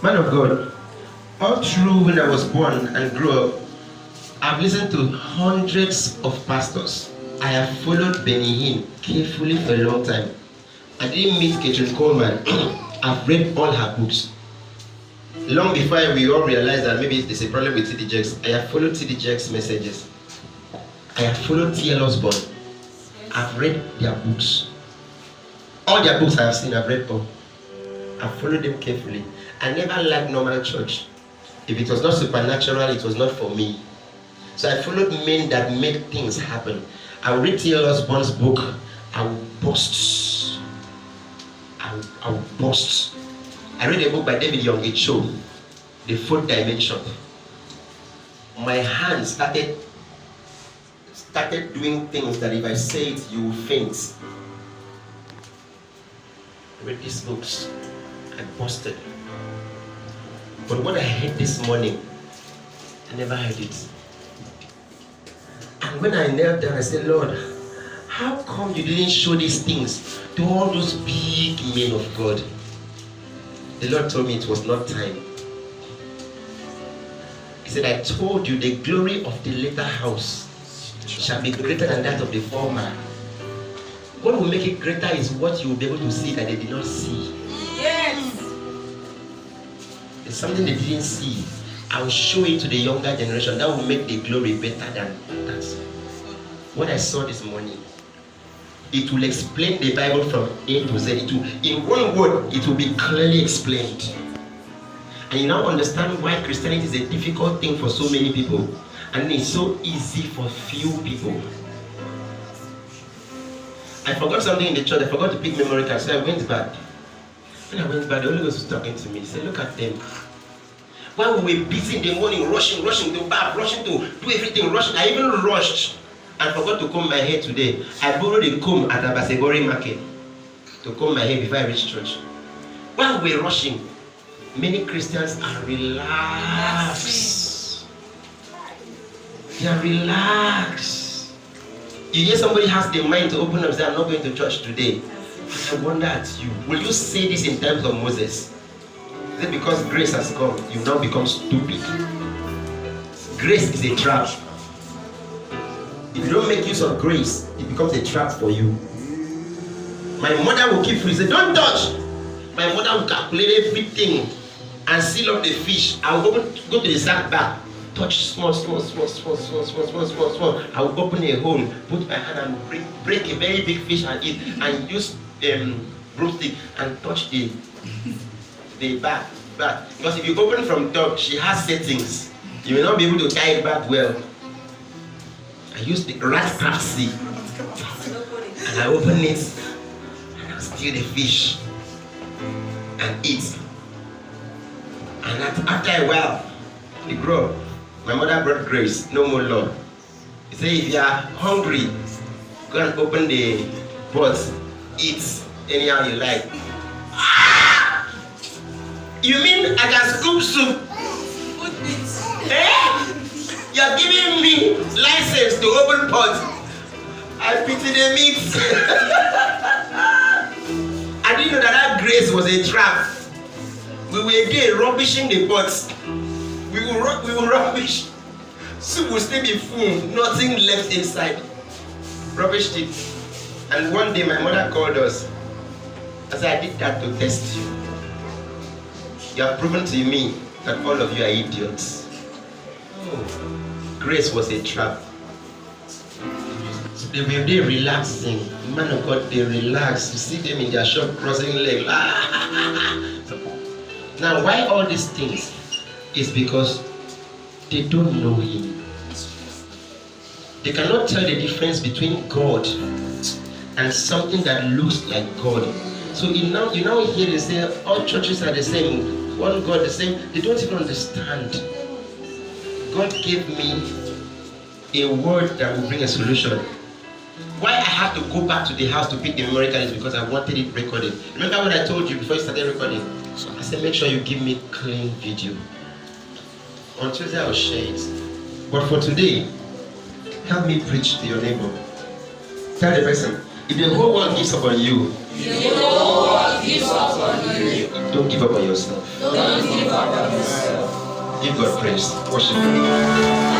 Man of God, all through when I was born and grew up, I've listened to hundreds of pastors. I have followed Benny Hinn carefully for a long time. I didn't meet Kathryn Coleman. I've read all her books. Long before we all realized that maybe there's a problem with TD Jakes, I have followed TD Jakes' messages. I have followed T.L. Osborne. I've read their books. All their books I have seen, I've read all. I've followed them carefully. I never liked normal church. If it was not supernatural, it was not for me. So I followed men that made things happen. I would read T.L. Osborne's book. I would burst. I would burst. I read a book by David Young Cho, The Fourth Dimension. My hands started doing things that if I say it, you will faint. I read these books. I busted. But what I heard this morning, I never heard it. And when I knelt down, I said, Lord, how come you didn't show these things to all those big men of God? The Lord told me it was not time. He said, I told you the glory of the latter house shall be greater than that of the former. What will make it greater is what you will be able to see that they did not see. Yes. There's something they didn't see. I will show it to the younger generation. That will make the glory better than that. What I saw this morning, it will explain the Bible from A to Z. In one word, it will be clearly explained. And you now understand why Christianity is a difficult thing for so many people. And it's so easy for few people. I forgot something in the church. I forgot to pick memory card, so I went back. When I went back, the Holy Ghost was talking to me. He said, look at them. While we were busy in the morning, rushing to bath, rushing to do everything, rushing. I even rushed and forgot to comb my hair today. I borrowed a comb at Abasebori Market to comb my hair before I reached church. While we were rushing, many Christians are relaxed. They are relaxed. You hear somebody has the mind to open up and say, I'm not going to church today. I wonder at you. Will you say this in terms of Moses? Is it because grace has come, you now become stupid? Grace is a trap. If you don't make use of grace, it becomes a trap for you. My mother will keep food. Say, don't touch. My mother will calculate everything and seal up the fish. I will go to the sack back. Touch small. I will open a hole, put my hand and break a very big fish and eat, and use broomstick and touch the back. Because if you open from top, she has settings. You will not be able to tie it back well. I use the Ratcraft C and I open it and I steal the fish and eat. And after a while, we grow. My mother brought grace, no more law. He said, if you are hungry, go and open the pot, eat anyhow you like. Ah! You mean I can scoop soup? Eh? You're giving me license to open pot. I pity the meat. I didn't know that grace was a trap. We were there rubbishing the pots. We will rubbish. Soup will still be full, nothing left inside. Rubbished it. And one day my mother called us. I said, I did that to test you. You have proven to me that all of you are idiots. Oh, grace was a trap. So they were there relaxing. Man of God, they relax. You see them in their shop crossing legs. Now, why all these things? Is because they don't know Him. They cannot tell the difference between God and something that looks like God. So you now hear they say all churches are the same, one God the same. They don't even understand. God gave me a word that will bring a solution. Why I have to go back to the house to pick the memory card is because I wanted it recorded. Remember what I told you before you started recording? I said, make sure you give me clean video. On Tuesday I'll share it. But for today, help me preach to your neighbor. Tell the person, If the whole world gives up on you, don't give up on yourself. Give God praise. Worship Him.